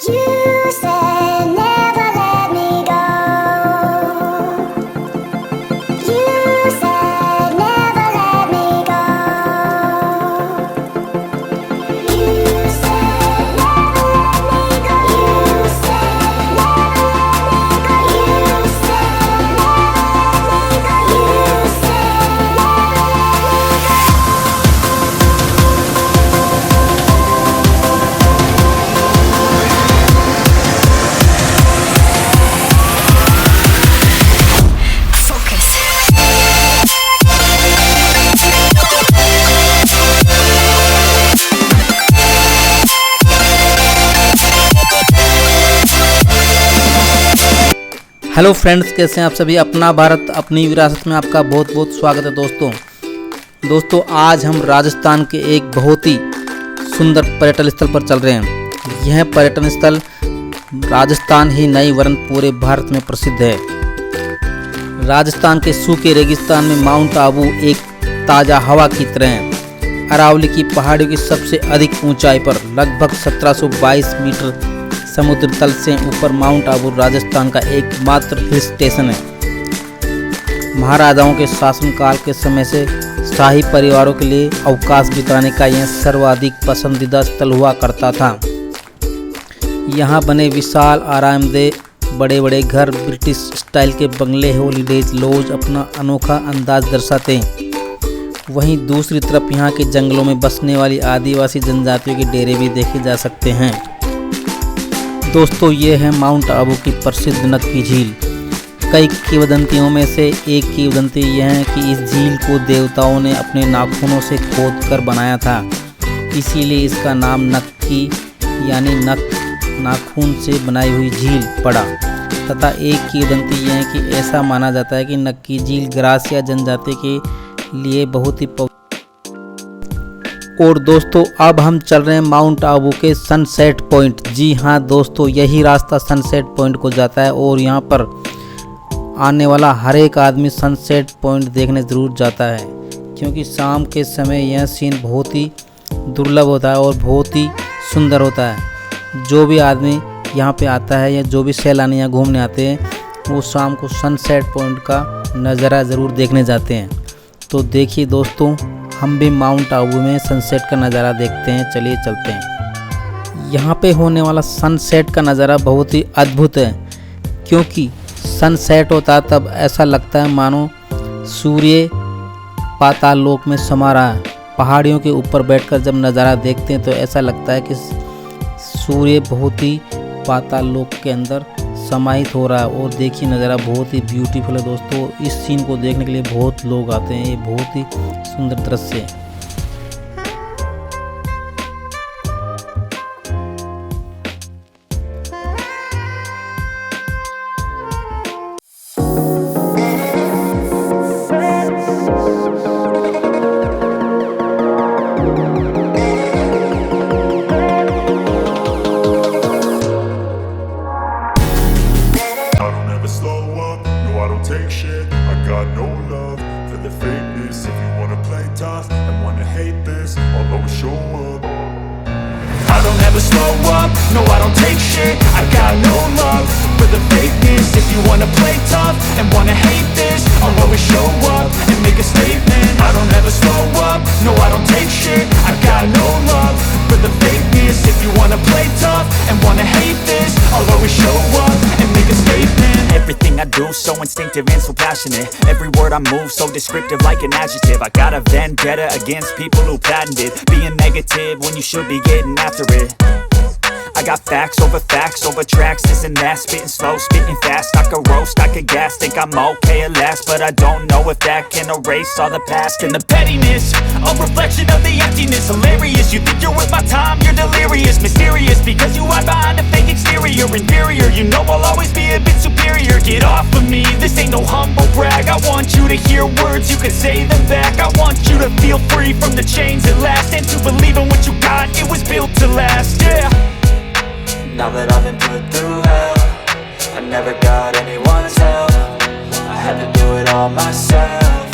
You said never let me go. You said never let me go. You said never let me go. You said never let me go. You said never let me go. You said hello friends, कैसे हैं आप सभी। अपना भारत अपनी विरासत में आपका बहुत बहुत स्वागत है दोस्तों। आज हम राजस्थान के एक बहुत ही सुंदर पर्यटन स्थल पर चल रहे हैं। यह पर्यटन स्थल राजस्थान ही नहीं वरन पूरे भारत में प्रसिद्ध है। राजस्थान के सूखे रेगिस्तान में माउंट आबू एक ताज़ा हवा की तरह है। अरावली की पहाड़ियों की सबसे अधिक ऊंचाई पर लगभग 1722 मीटर समुद्र तल से ऊपर माउंट आबू राजस्थान का एकमात्र हिल स्टेशन है। महाराजाओं के शासनकाल के समय से शाही परिवारों के लिए अवकाश बिताने का यह सर्वाधिक पसंदीदा स्थल हुआ करता था। यहाँ बने विशाल आरामदेह बड़े बड़े घर, ब्रिटिश स्टाइल के बंगले, हॉलीडेज लॉज अपना अनोखा अंदाज दर्शाते हैं। वहीं दूसरी तरफ यहाँ के जंगलों में बसने वाली आदिवासी जनजातियों के डेरे भी देखे जा सकते हैं। दोस्तों, ये है माउंट आबू की प्रसिद्ध नक्की झील। कई किंवदंतियों में से एक किंवदंती यह है कि इस झील को देवताओं ने अपने नाखूनों से खोदकर बनाया था, इसीलिए इसका नाम नक्की यानी नाखून से बनाई हुई झील पड़ा। तथा एक किंवदंती यह है कि ऐसा माना जाता है कि नक्की झील ग्रासिया जनजाति के लिए बहुत ही और दोस्तों, अब हम चल रहे हैं माउंट आबू के सनसेट पॉइंट। जी हाँ दोस्तों, यही रास्ता सनसेट पॉइंट को जाता है और यहाँ पर आने वाला हर एक आदमी सनसेट पॉइंट देखने ज़रूर जाता है, क्योंकि शाम के समय यह सीन बहुत ही दुर्लभ होता है और बहुत ही सुंदर होता है। जो भी आदमी यहाँ पे आता है या जो भी सैलानी यहाँ घूमने आते हैं, वो शाम को सनसेट पॉइंट का नज़ारा ज़रूर देखने जाते हैं। तो देखिए दोस्तों, हम भी माउंट आबू में सनसेट का नज़ारा देखते हैं। चलिए चलते हैं। यहाँ पे होने वाला सनसेट का नज़ारा बहुत ही अद्भुत है, क्योंकि सनसेट होता है तब ऐसा लगता है मानो सूर्य पाताल लोक में समा रहा है। पहाड़ियों के ऊपर बैठकर जब नज़ारा देखते हैं तो ऐसा लगता है कि सूर्य बहुत ही पाताल लोक के अंदर समाहित हो रहा है। और देखिए, नज़ारा बहुत ही ब्यूटीफुल है दोस्तों। इस सीन को देखने के लिए बहुत लोग आते हैं। ये बहुत ही सुंदर दृश्य है। Take shit, I got no love for the fakeness. If you wanna play tough and wanna hate this, I'll always show up. I don't ever slow up, no I don't take shit. I got no love for the fakeness. If you wanna play tough and wanna hate this, I'll always show up and make a statement. I don't ever slow up, no I don't take shit. I got no love for the fakeness. If you wanna play tough and wanna hate this, I'll always show up and make a statement. Everything I do so instinctive and so passionate. Every word I move so descriptive like an adjective. I got a vendetta against people who patented being negative when you should be getting after it. I got facts over tracks, this and that. Spitting slow, spitting fast. I could roast, I could gas. Think I'm okay at last, but I don't know if that can erase all the past. And the pettiness, a reflection of the emptiness. Hilarious, you think you're worth my time, you're delirious. Mysterious, because you hide behind a fake exterior. Inferior, you know I'll always be a bit superior. Get off of me, this ain't no humble brag. I want you to hear words, you can say them back. I want you to feel free from the chains at last, and to believe in what you got, it was built to last, yeah. Now that I've been put through hell, I never got anyone's help. I had to do it all myself.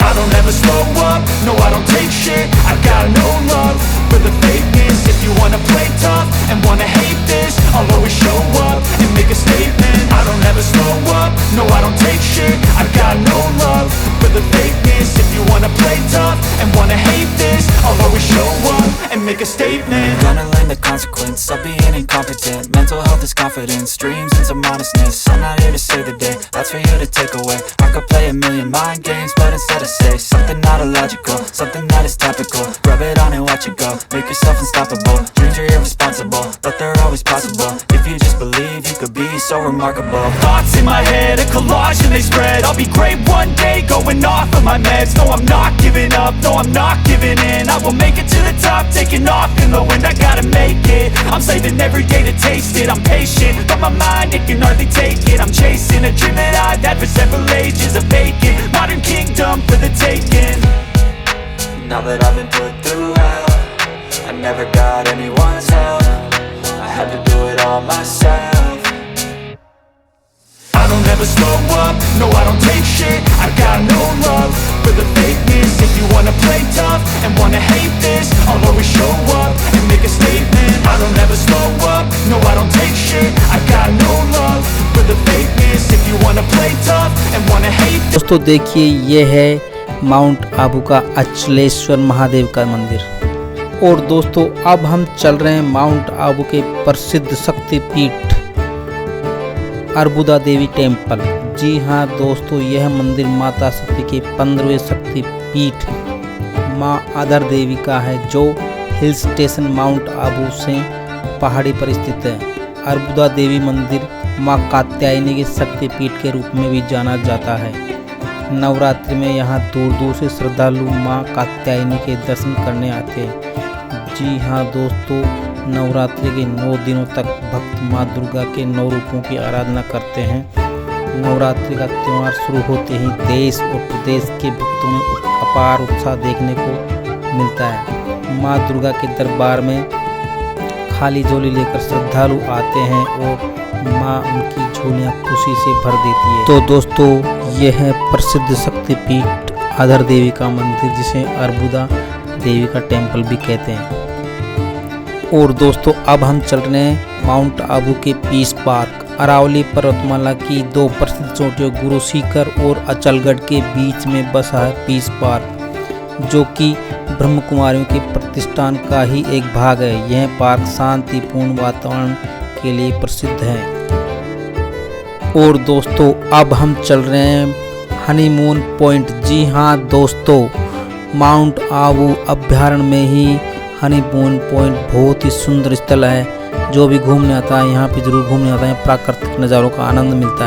I don't ever slow up, no I don't take shit. I got no love for the fakeness. If you wanna play tough and make a statement. Gonna learn the consequence of being incompetent. Mental health is confidence, dreams and some honestness. I'm not here to save the day, that's for you to take away. I could play a million mind games, but instead I say something not illogical, something that is topical. Rub it on and watch it go, make yourself unstoppable. Dreams are irresponsible, but they're always possible. If you just believe, you could be so remarkable. Thoughts in my head, a collage and they spread. I'll be great one day, going off of my meds. No, I'm not giving up, no, I'm not giving in. I will make it to the top, taking off in the wind. I gotta make it, I'm saving every day to taste it. I'm patient, but my mind, it can hardly take it. I'm chasing a dream that I've had for several ages. A vacant, modern kingdom for the taking. Now that I've been put through hell, I never got anyone's help. I had to do it all myself. I don't ever slow up, no I don't take shit. I got no love for the fakeness. If you wanna play tough and wanna hate this, I'll always show up and make a statement. I don't ever slow up, no I don't take shit. I got no love for the fakeness. If you wanna play tough and wanna hate this. दोस्तों देखिए, ये है mount Abu का अचलेश्वर महादेव का मंदिर। और दोस्तों अब हम चल रहे हैं माउंट आबू के प्रसिद्ध शक्तिपीठ अर्बुदा देवी टेम्पल। जी हाँ दोस्तों, यह मंदिर माता शक्ति के 15वें शक्तिपीठ माँ आदर देवी का है, जो हिल स्टेशन माउंट आबू से पहाड़ी पर स्थित है। अर्बुदा देवी मंदिर माँ कात्यायनी के शक्तिपीठ के रूप में भी जाना जाता है। नवरात्रि में यहाँ दूर दूर से श्रद्धालु माँ कात्यायनी के दर्शन करने आते हैं। जी हाँ दोस्तों, नवरात्रि के 9 दिनों तक भक्त माँ दुर्गा के 9 रूपों की आराधना करते हैं। नवरात्रि का त्यौहार शुरू होते ही देश और प्रदेश के भक्तों में अपार उत्साह देखने को मिलता है। माँ दुर्गा के दरबार में खाली झोली लेकर श्रद्धालु आते हैं और माँ उनकी झोलियाँ खुशी से भर देती है। तो दोस्तों, यह है प्रसिद्ध शक्तिपीठ आदर देवी का मंदिर, जिसे अर्बुदा देवी का टेम्पल भी कहते हैं। और दोस्तों अब हम चल रहे हैं माउंट आबू के पीस पार्क। अरावली पर्वतमाला की 2 प्रसिद्ध चोटियों गुरु शिखर और अचलगढ़ के बीच में बसा है पीस पार्क, जो कि ब्रह्म कुमारियों के प्रतिष्ठान का ही एक भाग है। यह पार्क शांतिपूर्ण वातावरण के लिए प्रसिद्ध है। और दोस्तों अब हम चल रहे हैं हनीमून पॉइंट। जी हाँ दोस्तों, माउंट आबू अभ्यारण्य में ही हनीमून पॉइंट बहुत ही सुंदर स्थल है। जो भी घूमने आता है यहाँ पे जरूर घूमने आता है, प्राकृतिक नज़ारों का आनंद मिलता है।